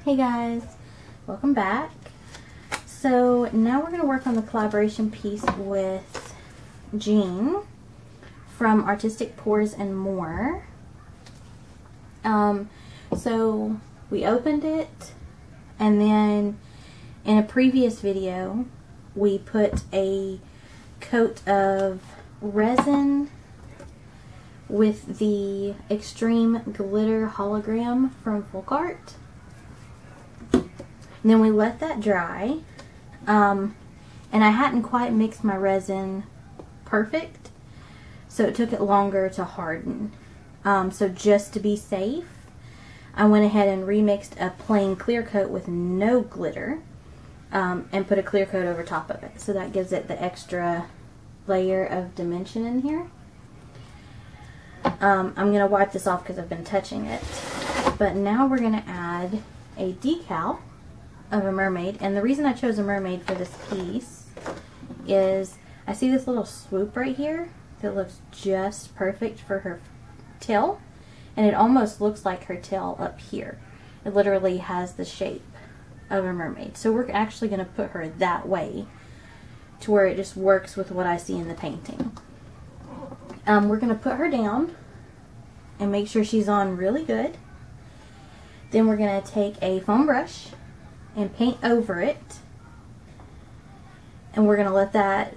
Hey guys, welcome back. So now we're going to work on the collaboration piece with Jeanne from Artistic Pours and More. So we opened it, and then in a previous video we put a coat of resin with the Extreme Glitter Hologram from Folk Art. And then we let that dry, and I hadn't quite mixed my resin perfect, so it took it longer to harden. So just to be safe, I went ahead and remixed a plain clear coat with no glitter, and put a clear coat over top of it. So that gives it the extra layer of dimension in here. I'm going to wipe this off because I've been touching it. But now we're going to add a decal of a mermaid, and the reason I chose a mermaid for this piece is I see this little swoop right here that looks just perfect for her tail, and it almost looks like her tail up here. It literally has the shape of a mermaid, so we're actually going to put her that way to where it just works with what I see in the painting. We're going to put her down and make sure she's on really good. Then we're going to take a foam brush and paint over it, and we're going to let that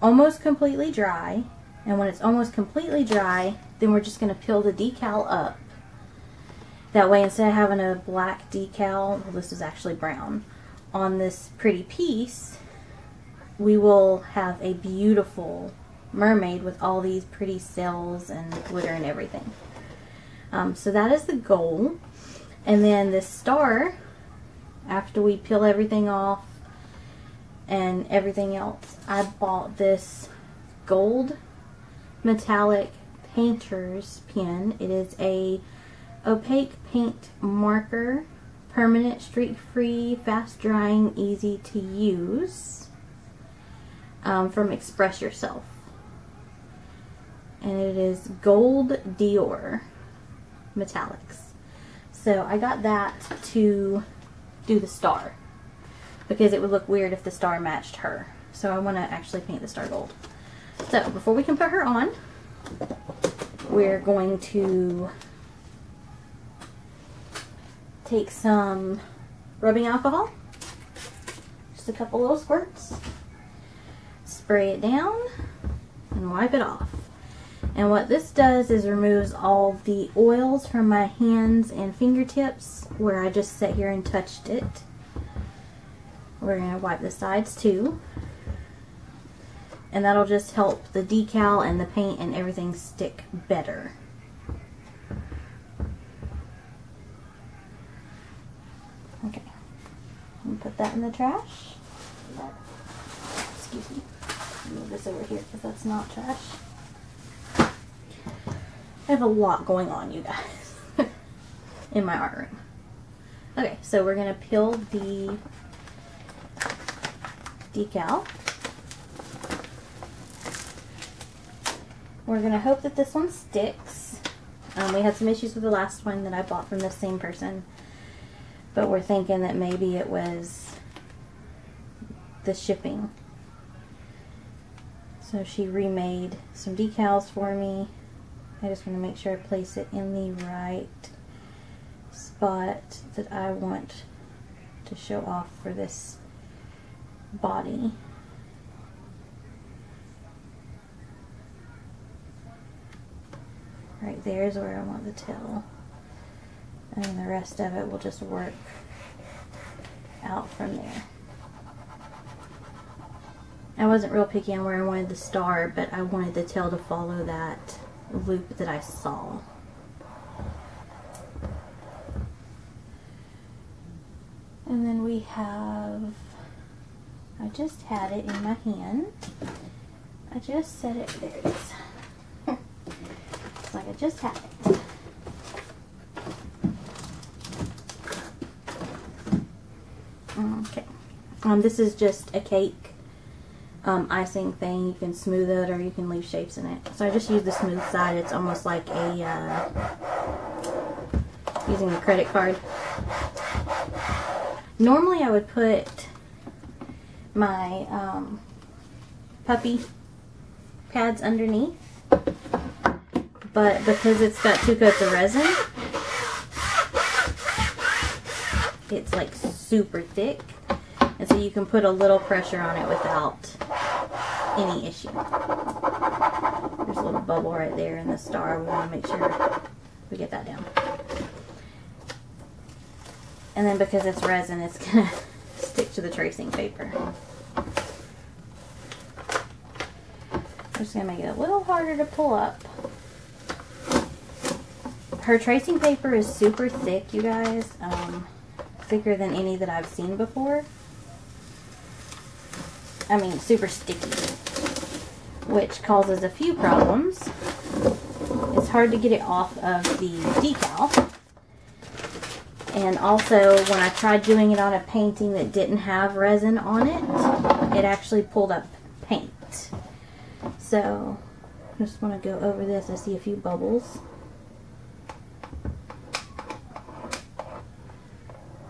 almost completely dry. And when it's almost completely dry, then we're just going to peel the decal up. That way, instead of having a black decal, well, this is actually brown, on this pretty piece, we will have a beautiful mermaid with all these pretty sails and glitter and everything. So that is the goal. And then this star, after we peel everything off and everything else, I bought this gold metallic painter's pen. It is a opaque paint marker, permanent, streak-free, fast-drying, easy to use, from Express Yourself. And it is Gold Dior Metallics. So I got that to do the star, because it would look weird if the star matched her. So I want to actually paint the star gold. So before we can put her on, we're going to take some rubbing alcohol, just a couple little squirts, spray it down, and wipe it off. And what this does is removes all the oils from my hands and fingertips where I just sat here and touched it. We're going to wipe the sides too. And that'll just help the decal and the paint and everything stick better. Okay. I'm going to put that in the trash. Excuse me. Move this over here because that's not trash. I have a lot going on, you guys, in my art room. Okay, so we're going to peel the decal. We're going to hope that this one sticks. We had some issues with the last one that I bought from the same person, but we're thinking that maybe it was the shipping. So she remade some decals for me. I just want to make sure I place it in the right spot that I want to show off for this body. Right there is where I want the tail. And then the rest of it will just work out from there. I wasn't real picky on where I wanted the star, but I wanted the tail to follow that loop that I saw. And then we have, I just had it in my hand. I just set it, there it is. It's like I just had it. Okay. This is just a cake icing thing. You can smooth it or you can leave shapes in it. So I just use the smooth side. It's almost like a using a credit card. Normally I would put my puppy pads underneath, but because it's got 2 coats of resin, it's like super thick, and so you can put a little pressure on it without any issue. There's a little bubble right there in the star. We want to make sure we get that down. And then because it's resin, it's gonna stick to the tracing paper. I'm just gonna make it a little harder to pull up. Her tracing paper is super thick, you guys. Thicker than any that I've seen before. I mean, super sticky, which causes a few problems. It's hard to get it off of the decal. And also, when I tried doing it on a painting that didn't have resin on it, it actually pulled up paint. So, I just want to go over this. I see a few bubbles.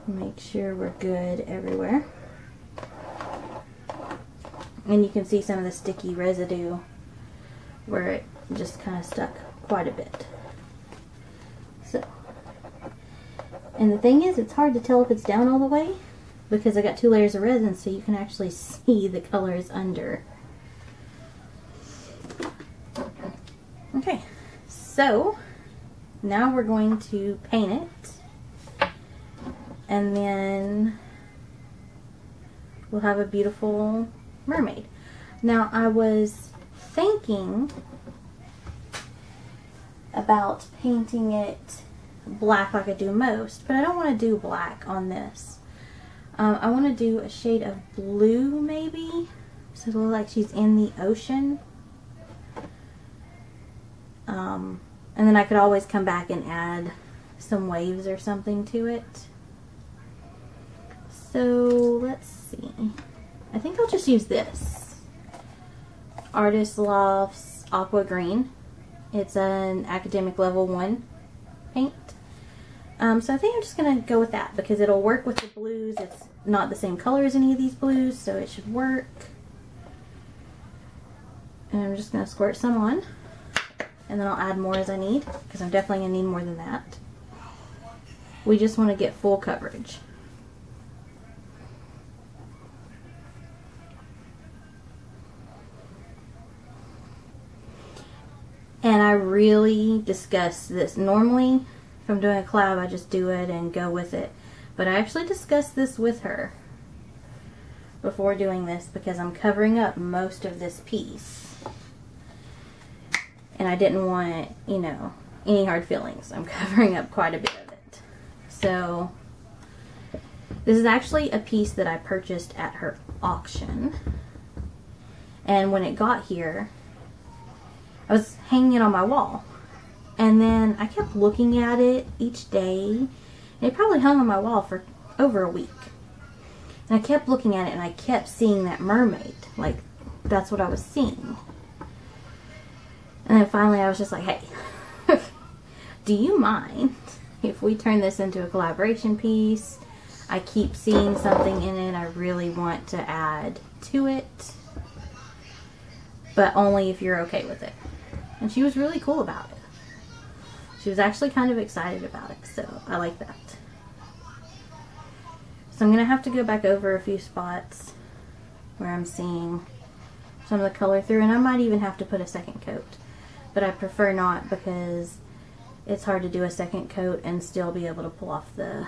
Make sure we're good everywhere. And you can see some of the sticky residue where it just kind of stuck quite a bit. So, and the thing is, it's hard to tell if it's down all the way because I got 2 layers of resin, so you can actually see the colors under. Okay, so now we're going to paint it, and then we'll have a beautiful mermaid. Now, I was thinking about painting it black like I do most, but I don't want to do black on this. I want to do a shade of blue maybe, so it looks like she's in the ocean. And then I could always come back and add some waves or something to it. So let's see. I think I'll just use this Artist Lofts Aqua Green. It's an academic level 1 paint. So I think I'm just going to go with that because it'll work with the blues. It's not the same color as any of these blues, so it should work. And I'm just going to squirt some on. And then I'll add more as I need because I'm definitely going to need more than that. We just want to get full coverage. And I really discussed this. Normally, if I'm doing a collab, I just do it and go with it. But I actually discussed this with her before doing this because I'm covering up most of this piece. And I didn't want, you know, any hard feelings. I'm covering up quite a bit of it. So, this is actually a piece that I purchased at her auction. And when it got here, I was hanging it on my wall. And then I kept looking at it each day. And it probably hung on my wall for over a week. And I kept looking at it and I kept seeing that mermaid. Like, that's what I was seeing. And then finally I was just like, hey, do you mind if we turn this into a collaboration piece? I keep seeing something in it I really want to add to it. But only if you're okay with it. And she was really cool about it. She was actually kind of excited about it, so I like that. So I'm going to have to go back over a few spots where I'm seeing some of the color through, and I might even have to put a second coat. But I prefer not because it's hard to do a second coat and still be able to pull off the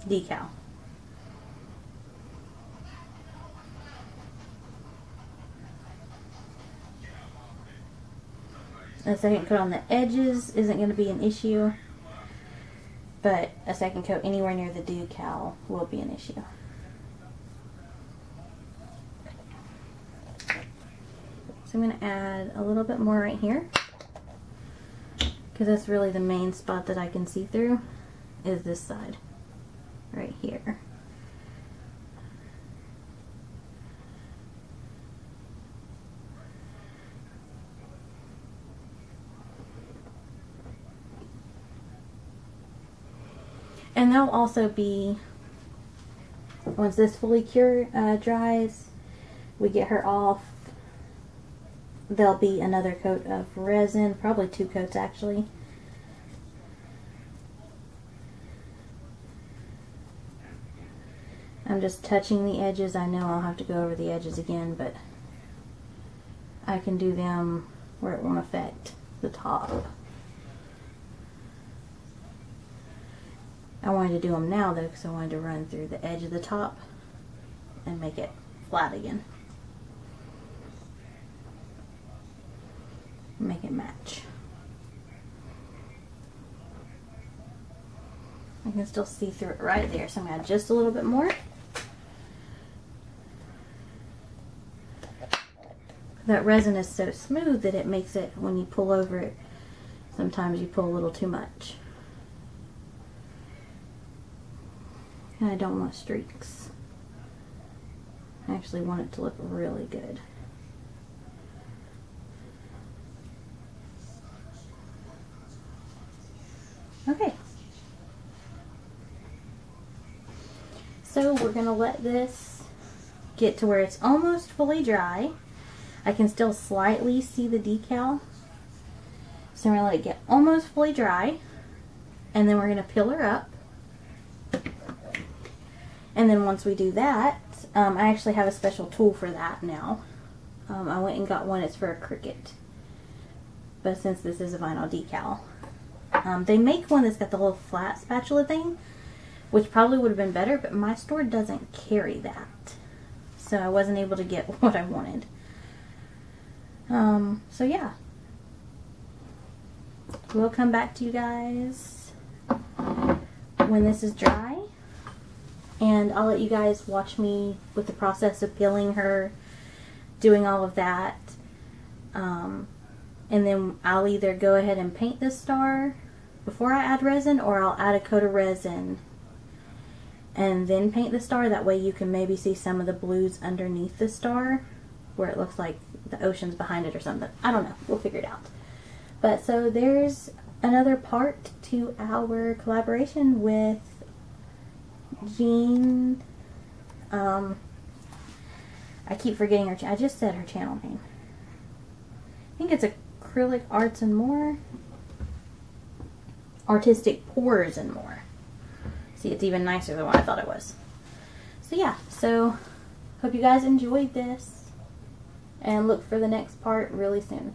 decal. A second coat on the edges isn't going to be an issue, but a second coat anywhere near the decal will be an issue. So I'm going to add a little bit more right here because that's really the main spot that I can see through is this side right here. And there'll also be, once this fully dries, we get her off, there'll be another coat of resin, probably 2 coats actually. I'm just touching the edges. I know I'll have to go over the edges again, but I can do them where it won't affect the top. I wanted to do them now though because I wanted to run through the edge of the top and make it flat again. Make it match. I can still see through it right there, so I'm going to add just a little bit more. That resin is so smooth that it makes it, when you pull over it, sometimes you pull a little too much. And I don't want streaks. I actually want it to look really good. Okay. So we're going to let this get to where it's almost fully dry. I can still slightly see the decal. So I'm going to let it get almost fully dry. And then we're going to peel her up. And then once we do that, I actually have a special tool for that now. I went and got one. It's for a Cricut. But since this is a vinyl decal, they make one that's got the little flat spatula thing, which probably would have been better, but my store doesn't carry that. So I wasn't able to get what I wanted. So yeah. We'll come back to you guys when this is dry. And I'll let you guys watch me with the process of peeling her, doing all of that. And then I'll either go ahead and paint this star before I add resin, or I'll add a coat of resin and then paint the star. That way you can maybe see some of the blues underneath the star where it looks like the ocean's behind it or something. I don't know. We'll figure it out. But so there's another part to our collaboration with Jeanne. I keep forgetting her. I just said her channel name. I think it's Acrylic Arts and More. Artistic Pours and More. See, it's even nicer than what I thought it was. So yeah, so hope you guys enjoyed this, and look for the next part really soon.